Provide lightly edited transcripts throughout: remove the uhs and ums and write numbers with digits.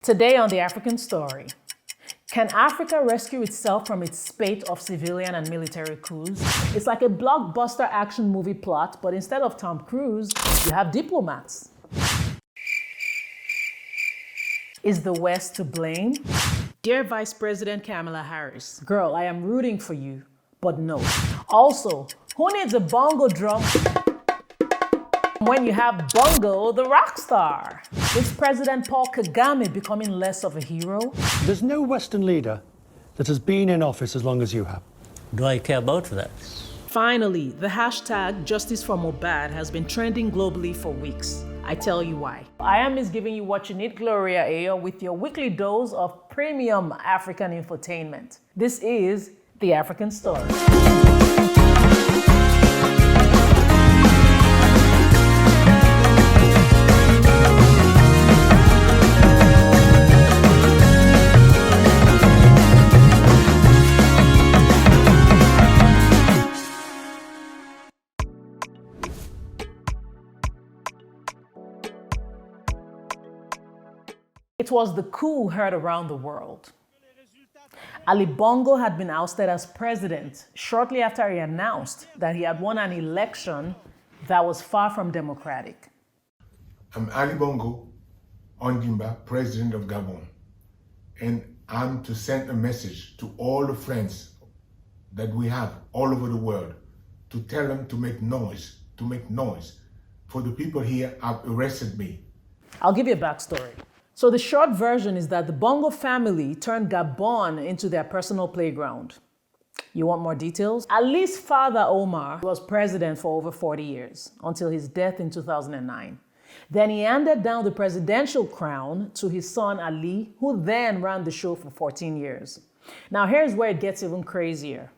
Today on The African Story, can Africa rescue itself from its spate of civilian and military coups? It's like a blockbuster action movie plot, but instead of Tom Cruise, you have diplomats. Is the West to blame? Dear Vice President Kamala Harris, girl, I am rooting for you, but no. Also, who needs a bongo drum when you have Bongo, the rock star? Is President Paul Kagame becoming less of a hero? There's no Western leader that has been in office as long as you have. Do I care about that? Finally, the hashtag Justice for MohBad has been trending globally for weeks. I tell you why. I am giving you what you need, Gloria Ayo, with your weekly dose of premium African infotainment. This is The African Story. It was the coup heard around the world. Ali Bongo had been ousted as president shortly after he announced that he had won an election that was far from democratic. I'm Ali Bongo Ondimba, president of Gabon, and I'm to send a message to all the friends that we have all over the world to tell them to make noise, for the people here have arrested me. I'll give you a backstory. So the short version is that the Bongo family turned Gabon into their personal playground. You want more details? Ali's father, Omar, was president for over 40 years, until his death in 2009. Then he handed down the presidential crown to his son, Ali, who then ran the show for 14 years. Now here's where it gets even crazier.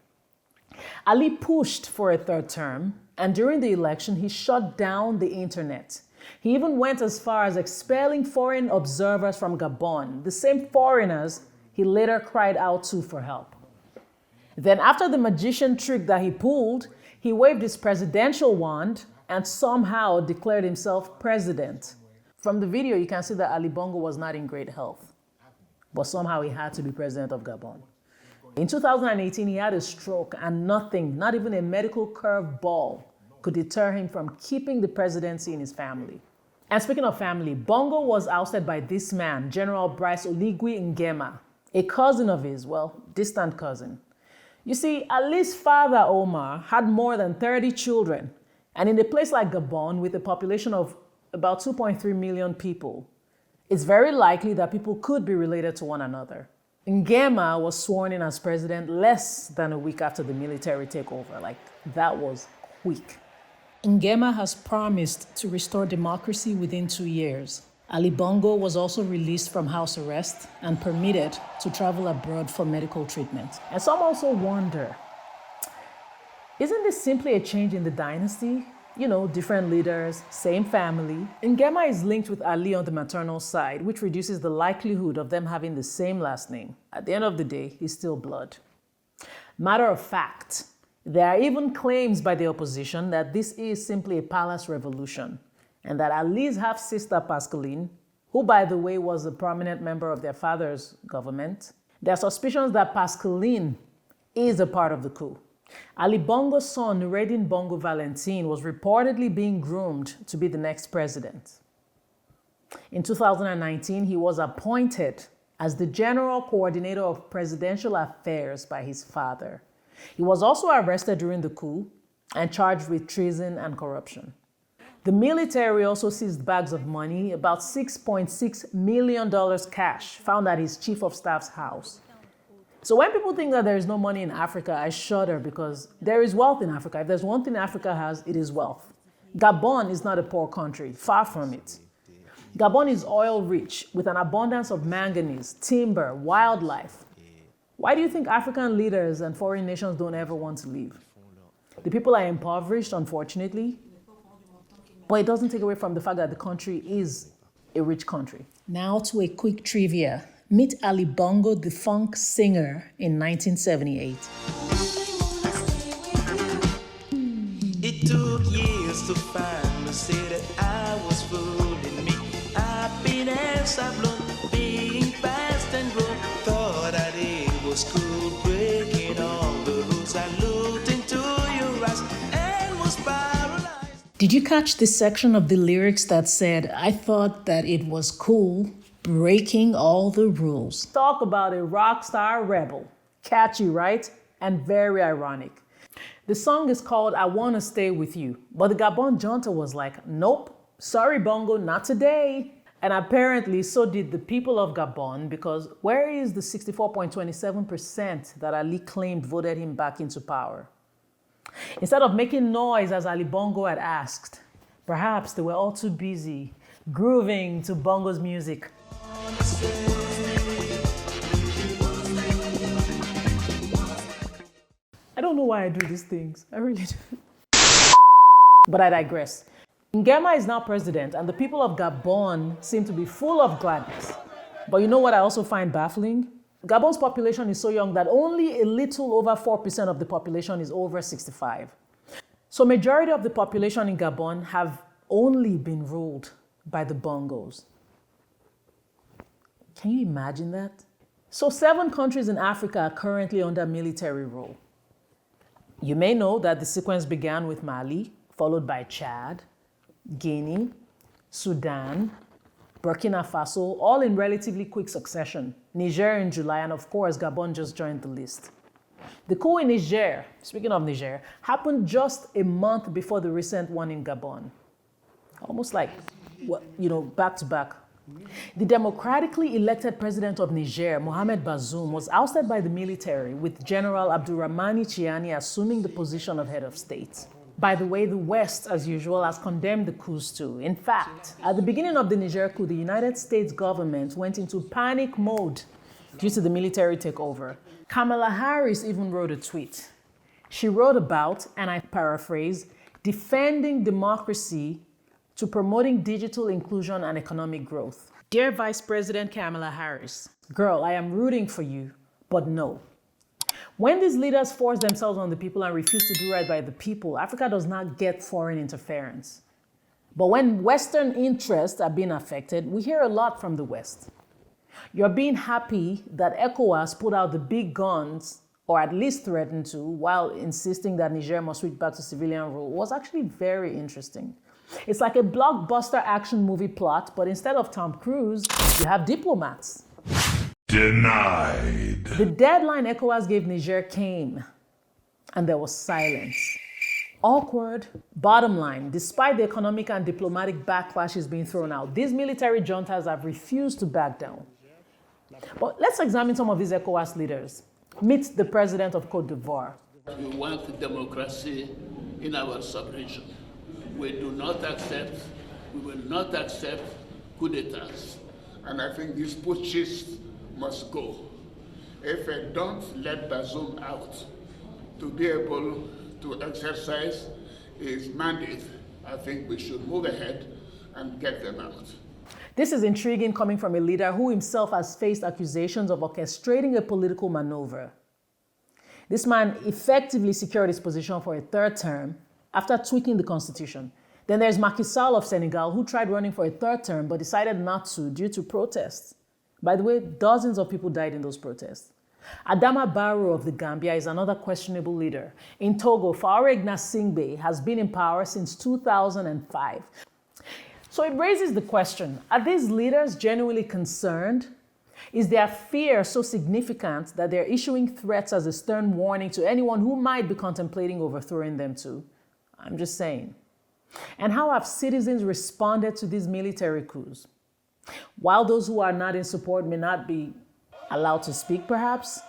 Ali pushed for a third term, and during the election, he shut down the internet. He even went as far as expelling foreign observers from Gabon, the same foreigners he later cried out to for help. Then after the magician trick that he pulled, he waved his presidential wand and somehow declared himself president. From the video, you can see that Ali Bongo was not in great health, but somehow he had to be president of Gabon. In 2018, he had a stroke and nothing, not even a medical curveball, could deter him from keeping the presidency in his family. And speaking of family, Bongo was ousted by this man, General Brice Oligui Nguema, a cousin of his, well, distant cousin. You see, Ali's father, Omar, had more than 30 children, and in a place like Gabon, with a population of about 2.3 million people, it's very likely that people could be related to one another. Nguema was sworn in as president less than a week after the military takeover. Like, that was quick. Nguema has promised to restore democracy within 2 years. Ali Bongo was also released from house arrest and permitted to travel abroad for medical treatment. And some also wonder, isn't this simply a change in the dynasty? You know, different leaders, same family. Nguema is linked with Ali on the maternal side, which reduces the likelihood of them having the same last name. At the end of the day, he's still blood. Matter of fact, there are even claims by the opposition that this is simply a palace revolution, and that Ali's half-sister Pascaline, who by the way was a prominent member of their father's government, there are suspicions that Pascaline is a part of the coup. Ali Bongo's son, Noureddin Bongo Valentin, was reportedly being groomed to be the next president. In 2019, he was appointed as the General Coordinator of Presidential Affairs by his father. He was also arrested during the coup and charged with treason and corruption. The military also seized bags of money, about $6.6 million cash, found at his chief of staff's house. So when people think that there is no money in Africa, I shudder, because there is wealth in Africa. If there's one thing Africa has, it is wealth. Gabon is not a poor country, far from it. Gabon is oil-rich with an abundance of manganese, timber, wildlife. Why do you think African leaders and foreign nations don't ever want to leave? The people are impoverished, unfortunately, but it doesn't take away from the fact that the country is a rich country. Now to a quick trivia. Meet Ali Bongo, the funk singer, in 1978. It took years to finally say that I was fooling me. Happiness I've learned being Did you catch this section of the lyrics that said, I thought that it was cool breaking all the rules? Talk about a rock star rebel. Catchy, right? And very ironic. The song is called I Wanna Stay With You, but the Gabon junta was like, nope, sorry Bongo, not today. And apparently so did the people of Gabon, because where is the 64.27% that Ali claimed voted him back into power? Instead of making noise as Ali Bongo had asked, perhaps they were all too busy grooving to Bongo's music. I don't know why I do these things. I really do. But I digress. Ngema is now president, and the people of Gabon seem to be full of gladness. But you know what I also find baffling? Gabon's population is so young that only a little over 4% of the population is over 65. So majority of the population in Gabon have only been ruled by the Bongos. Can you imagine that? So 7 countries in Africa are currently under military rule. You may know that the sequence began with Mali, followed by Chad, Guinea, Sudan, Burkina Faso, all in relatively quick succession. Niger in July, and of course, Gabon just joined the list. The coup in Niger, speaking of Niger, happened just a month before the recent one in Gabon. Almost like, back to back. The democratically elected president of Niger, Mohamed Bazoum, was ousted by the military, with General Abdurrahmani Chiani assuming the position of head of state. By the way, the West, as usual, has condemned the coups too. In fact, at the beginning of the Niger coup, the United States government went into panic mode due to the military takeover. Kamala Harris even wrote a tweet. She wrote about, and I paraphrase, defending democracy to promoting digital inclusion and economic growth. Dear Vice President Kamala Harris, girl, I am rooting for you, but no. When these leaders force themselves on the people and refuse to do right by the people, Africa does not get foreign interference. But when Western interests are being affected, we hear a lot from the West. You're being happy that ECOWAS put out the big guns, or at least threatened to, while insisting that Niger must switch back to civilian rule, was actually very interesting. It's like a blockbuster action movie plot, but instead of Tom Cruise, you have diplomats. Denied. The deadline ECOWAS gave Niger came, and there was silence. Awkward. Bottom line, despite the economic and diplomatic backlashes being thrown out, these military juntas have refused to back down. But let's examine some of these ECOWAS leaders. Meet the president of Côte d'Ivoire. We want democracy in our sub-region. We will not accept coup d'etats. And I think these putschists must go. If they don't let Bazoum out to be able to exercise his mandate, I think we should move ahead and get them out. This is intriguing coming from a leader who himself has faced accusations of orchestrating a political maneuver. This man effectively secured his position for a 3rd term after tweaking the constitution. Then there's Macky Sall of Senegal, who tried running for a 3rd term but decided not to due to protests. By the way, dozens of people died in those protests. Adama Barrow of the Gambia is another questionable leader. In Togo, Faure Gnassingbé has been in power since 2005. So it raises the question, are these leaders genuinely concerned? Is their fear so significant that they're issuing threats as a stern warning to anyone who might be contemplating overthrowing them too? I'm just saying. And how have citizens responded to these military coups? While those who are not in support may not be allowed to speak, perhaps,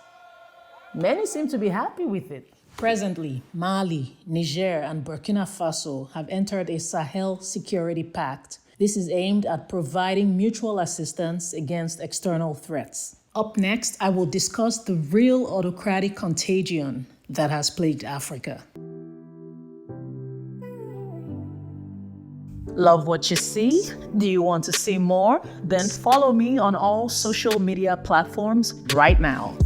many seem to be happy with it. Presently, Mali, Niger, and Burkina Faso have entered a Sahel Security Pact. This is aimed at providing mutual assistance against external threats. Up next, I will discuss the real autocratic contagion that has plagued Africa. Love what you see? Do you want to see more? Then follow me on all social media platforms right now.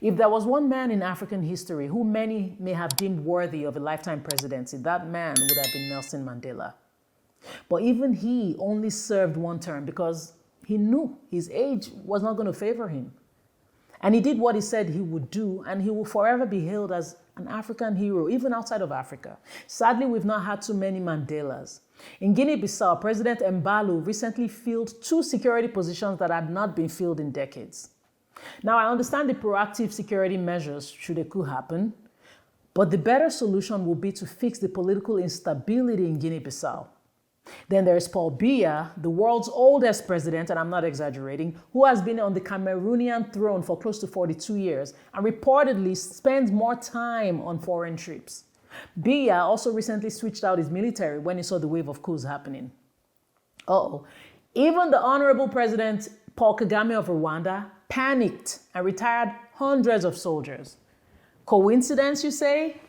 If there was one man in African history who many may have deemed worthy of a lifetime presidency, that man would have been Nelson Mandela. But even he only served 1 term because he knew his age was not going to favor him. And he did what he said he would do, and he will forever be hailed as an African hero, even outside of Africa. Sadly, we've not had too many Mandelas. In Guinea-Bissau, President Mbalu recently filled 2 security positions that had not been filled in decades. Now, I understand the proactive security measures should a coup happen, but the better solution will be to fix the political instability in Guinea-Bissau. Then there's Paul Biya, the world's oldest president, and I'm not exaggerating, who has been on the Cameroonian throne for close to 42 years and reportedly spends more time on foreign trips. Biya also recently switched out his military when he saw the wave of coups happening. Even the Honorable President Paul Kagame of Rwanda panicked and retired hundreds of soldiers. Coincidence, you say?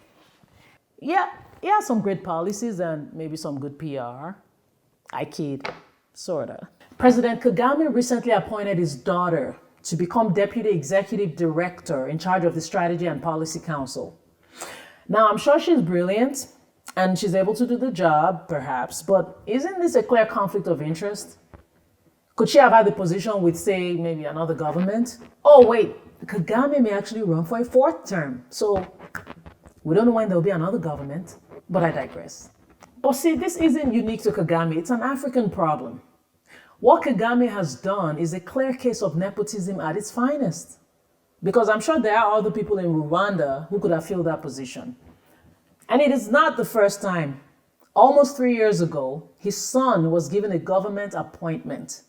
Yeah, some great policies and maybe some good PR. I kid, sorta. President Kagame recently appointed his daughter to become Deputy Executive Director in charge of the Strategy and Policy Council. Now, I'm sure she's brilliant and she's able to do the job, perhaps, but isn't this a clear conflict of interest? Could she have had the position with, say, maybe another government? Oh, wait, Kagame may actually run for a 4th term, so we don't know when there'll be another government, but I digress. But see, this isn't unique to Kagame, it's an African problem. What Kagame has done is a clear case of nepotism at its finest. Because I'm sure there are other people in Rwanda who could have filled that position. And it is not the first time. Almost 3 years ago, his son was given a government appointment.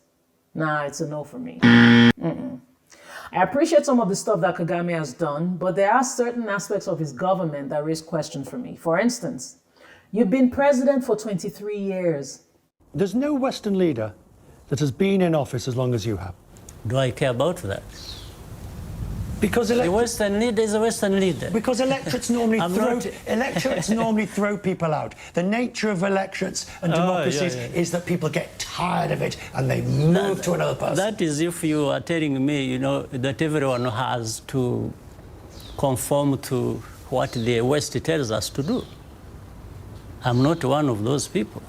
Nah, it's a no for me. I appreciate some of the stuff that Kagame has done, but there are certain aspects of his government that raise questions for me. For instance, you've been president for 23 years. There's no Western leader that has been in office as long as you have. Do I care about that? Because The Western leader is a Western leader. Because electorates normally I'm normally throw people out. The nature of electorates and democracies is that people get tired of it and they move to another person. That is if you are telling me, that everyone has to conform to what the West tells us to do. I'm not one of those people.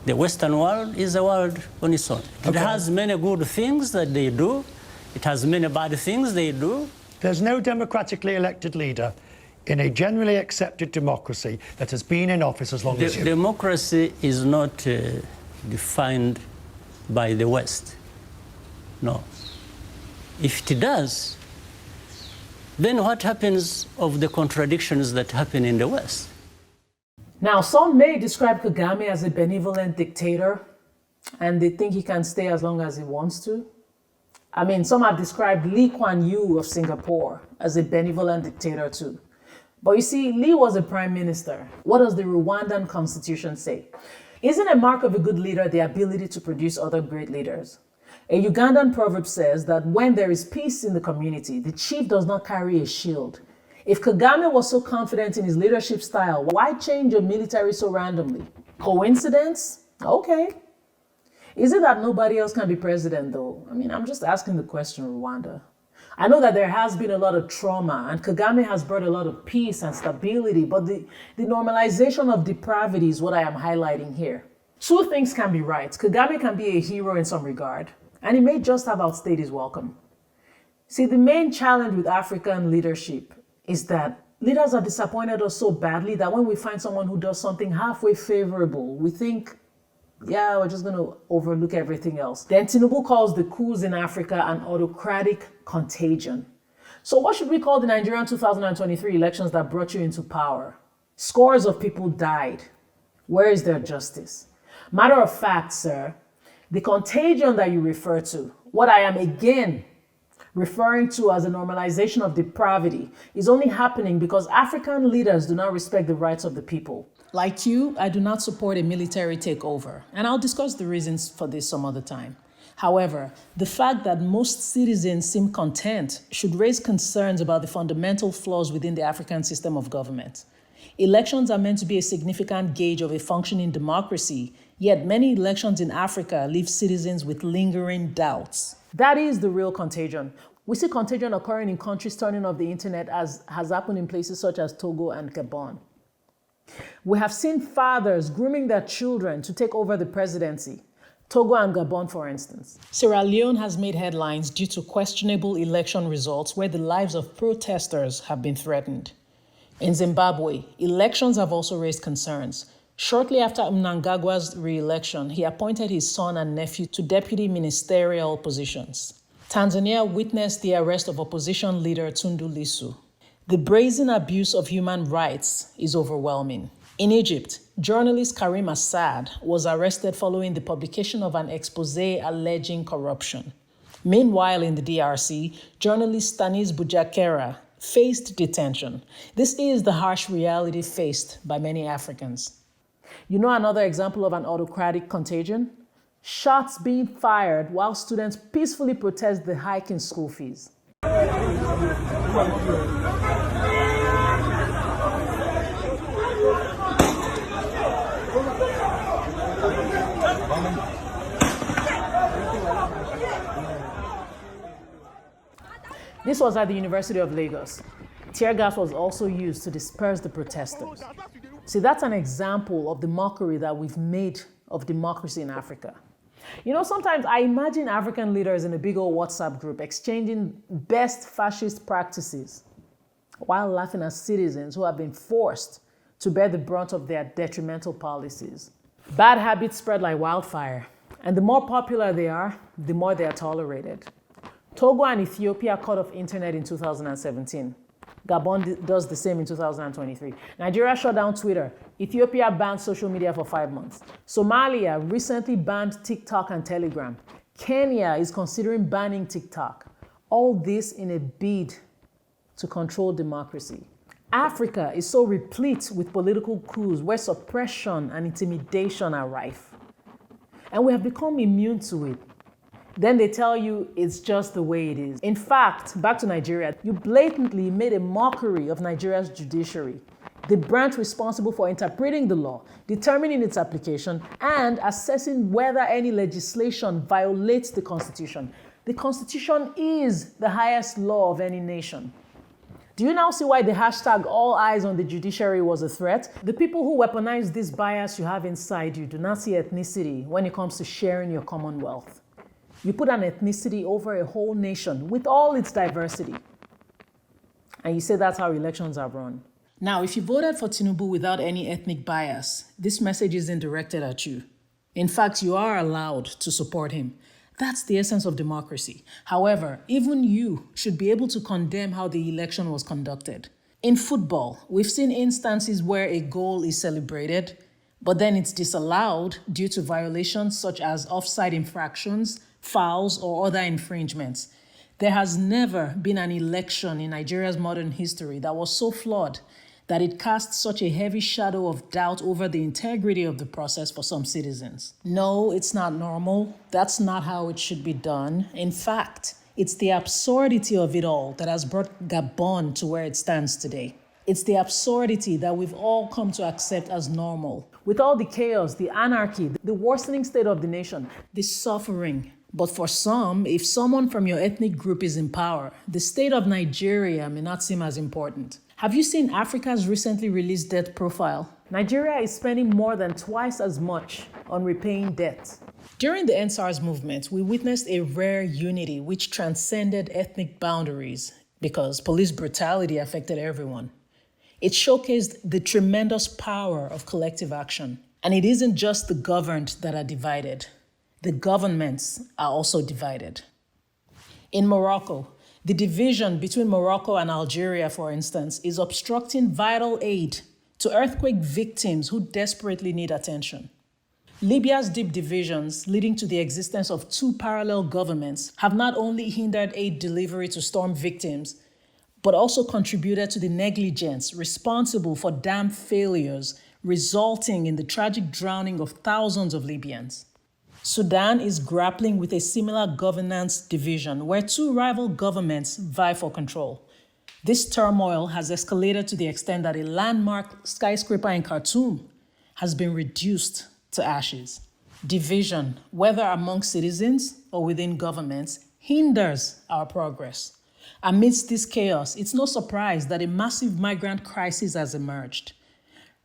The Western world is a world on its own. It has many good things that they do. It has many bad things they do. There's no democratically elected leader in a generally accepted democracy that has been in office as long as you. Democracy is not defined by the West. No. If it does, then what happens of the contradictions that happen in the West? Now, some may describe Kagame as a benevolent dictator, and they think he can stay as long as he wants to. I mean, some have described Lee Kuan Yew of Singapore as a benevolent dictator too. But you see, Lee was a prime minister. What does the Rwandan constitution say? Isn't a mark of a good leader the ability to produce other great leaders? A Ugandan proverb says that when there is peace in the community, the chief does not carry a shield. If Kagame was so confident in his leadership style, why change your military so randomly? Coincidence? Okay. Is it that nobody else can be president, though? I mean, I'm just asking the question, Rwanda. I know that there has been a lot of trauma, and Kagame has brought a lot of peace and stability, but the normalization of depravity is what I am highlighting here. 2 things can be right. Kagame can be a hero in some regard, and he may just have outstayed his welcome. See, the main challenge with African leadership is that leaders have disappointed us so badly that when we find someone who does something halfway favorable, we think, yeah, we're just going to overlook everything else. Then Tinubu calls the coups in Africa an autocratic contagion. So what should we call the Nigerian 2023 elections that brought you into power? Scores of people died. Where is their justice? Matter of fact, sir, the contagion that you refer to, what I am again referring to as a normalization of depravity, is only happening because African leaders do not respect the rights of the people. Like you, I do not support a military takeover, and I'll discuss the reasons for this some other time. However, the fact that most citizens seem content should raise concerns about the fundamental flaws within the African system of government. Elections are meant to be a significant gauge of a functioning democracy, yet many elections in Africa leave citizens with lingering doubts. That is the real contagion. We see contagion occurring in countries turning off the internet, as has happened in places such as Togo and Gabon. We have seen fathers grooming their children to take over the presidency. Togo and Gabon, for instance. Sierra Leone has made headlines due to questionable election results where the lives of protesters have been threatened. In Zimbabwe, elections have also raised concerns. Shortly after Mnangagwa's re-election, he appointed his son and nephew to deputy ministerial positions. Tanzania witnessed the arrest of opposition leader Tundu Lissu. The brazen abuse of human rights is overwhelming. In Egypt, journalist Karim Assad was arrested following the publication of an exposé alleging corruption. Meanwhile, in the DRC, journalist Stanis Bujakera faced detention. This is the harsh reality faced by many Africans. You know another example of an autocratic contagion? Shots being fired while students peacefully protest the hike in school fees. This was at the University of Lagos. Tear gas was also used to disperse the protesters. See, that's an example of the mockery that we've made of democracy in Africa. You know, sometimes I imagine African leaders in a big old WhatsApp group exchanging best fascist practices while laughing at citizens who have been forced to bear the brunt of their detrimental policies. Bad habits spread like wildfire, and the more popular they are, the more they are tolerated. Togo and Ethiopia cut off internet in 2017. Gabon does the same in 2023. Nigeria shut down Twitter. Ethiopia banned social media for 5 months. Somalia recently banned TikTok and Telegram. Kenya is considering banning TikTok. All this in a bid to control democracy. Africa is so replete with political coups where suppression and intimidation are rife. And we have become immune to it. Then they tell you it's just the way it is. In fact, back to Nigeria, you blatantly made a mockery of Nigeria's judiciary, the branch responsible for interpreting the law, determining its application, and assessing whether any legislation violates the Constitution. The Constitution is the highest law of any nation. Do you now see why the hashtag all eyes on the judiciary was a threat? The people who weaponize this bias you have inside you do not see ethnicity when it comes to sharing your commonwealth. You put an ethnicity over a whole nation with all its diversity. And you say that's how elections are run. Now, if you voted for Tinubu without any ethnic bias, this message isn't directed at you. In fact, you are allowed to support him. That's the essence of democracy. However, even you should be able to condemn how the election was conducted. In football, we've seen instances where a goal is celebrated, but then it's disallowed due to violations such as offside infractions, fouls, or other infringements. There has never been an election in Nigeria's modern history that was so flawed that it casts such a heavy shadow of doubt over the integrity of the process for some citizens. No, it's not normal. That's not how it should be done. In fact, it's the absurdity of it all that has brought Gabon to where it stands today. It's the absurdity that we've all come to accept as normal. With all the chaos, the anarchy, the worsening state of the nation, the suffering. But for some, if someone from your ethnic group is in power, the state of Nigeria may not seem as important. Have you seen Africa's recently released debt profile? Nigeria is spending more than twice as much on repaying debt. During the EndSARS movement, we witnessed a rare unity which transcended ethnic boundaries because police brutality affected everyone. It showcased the tremendous power of collective action. And it isn't just the governed that are divided. The governments are also divided. In Morocco, the division between Morocco and Algeria, for instance, is obstructing vital aid to earthquake victims who desperately need attention. Libya's deep divisions, leading to the existence of two parallel governments, have not only hindered aid delivery to storm victims, but also contributed to the negligence responsible for dam failures, resulting in the tragic drowning of thousands of Libyans. Sudan is grappling with a similar governance division where two rival governments vie for control. This turmoil has escalated to the extent that a landmark skyscraper in Khartoum has been reduced to ashes. Division, whether among citizens or within governments, hinders our progress. Amidst this chaos, it's no surprise that a massive migrant crisis has emerged.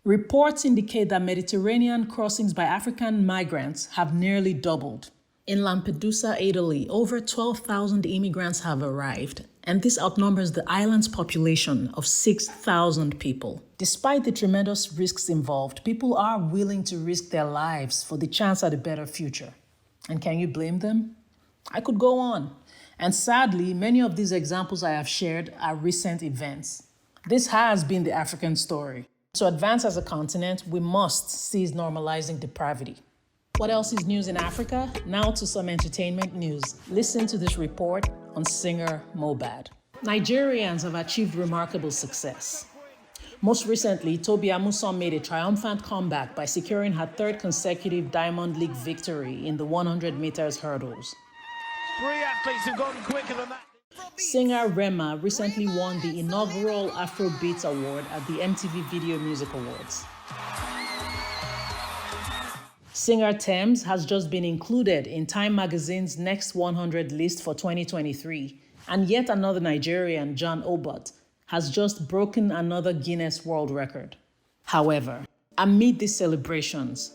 Reports indicate that Mediterranean crossings by African migrants have nearly doubled. In Lampedusa, Italy, over 12,000 immigrants have arrived, And this outnumbers the island's population of 6,000 people. Despite the tremendous risks involved, people are willing to risk their lives for the chance at a better future. And can you blame them? I could go on. And sadly, many of these examples I have shared are recent events. This has been the African story. To advance as a continent, we must cease normalizing depravity. What else is news in Africa? Now to some entertainment news. Listen to this report on singer MohBad. Nigerians have achieved remarkable success. Most recently, Tobi Amusan made a triumphant comeback by securing her third consecutive Diamond League victory in the 100 meters hurdles. 3 athletes have gone quicker than that. Singer Rema recently won the inaugural Afrobeats Award at the MTV Video Music Awards. Singer Thames has just been included in Time Magazine's Next 100 list for 2023, and yet another Nigerian, John Obot, has just broken another Guinness World Record. However, amid these celebrations,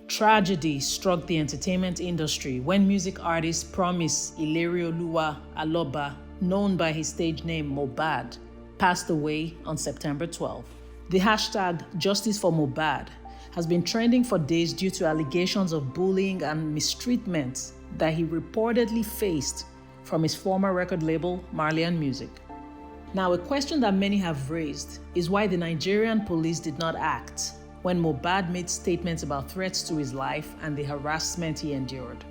tragedy struck the entertainment industry when music artist Promise Ilerioluwa Aloba, known by his stage name MohBad, passed away on September 12. The hashtag Justice for MohBad has been trending for days due to allegations of bullying and mistreatment that he reportedly faced from his former record label, Marlian Music. Now, a question that many have raised is why the Nigerian police did not act when MohBad made statements about threats to his life and the harassment he endured.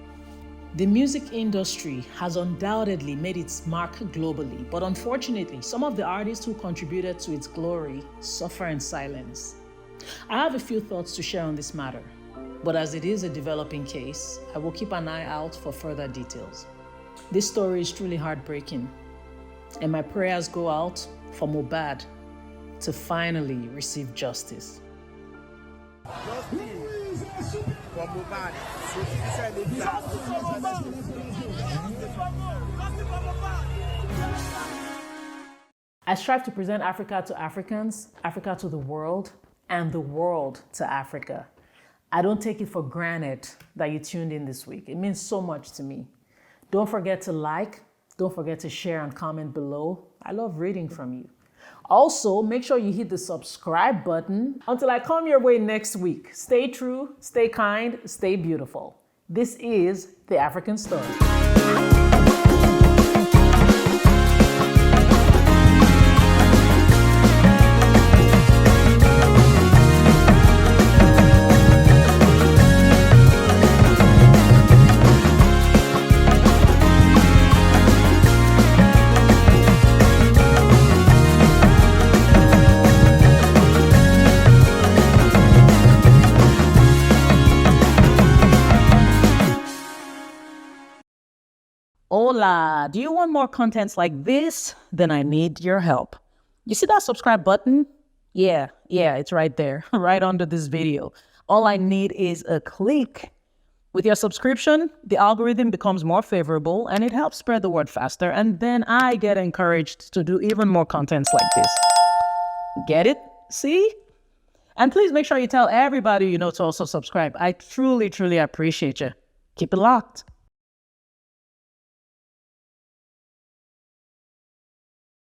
The music industry has undoubtedly made its mark globally, but unfortunately, some of the artists who contributed to its glory suffer in silence. I have a few thoughts to share on this matter, but as it is a developing case, I will keep an eye out for further details. This story is truly heartbreaking, and my prayers go out for MohBad to finally receive justice. I strive to present Africa to Africans, Africa to the world, and the world to Africa. I don't take it for granted that you tuned in this week. It means so much to me. Don't forget to like, don't forget to share and comment below. I love reading from you. Also, make sure you hit the subscribe button. Until I come your way next week, stay true, stay kind, stay beautiful. This is The African Story. Hola, do you want more contents like this? Then I need your help. You see that subscribe button? Yeah, it's right there, right under this video. All I need is a click. With your subscription, the algorithm becomes more favorable and it helps spread the word faster, and then I get encouraged to do even more contents like this. Get it? See? And please make sure you tell everybody you know to also subscribe. I truly, truly appreciate you. Keep it locked.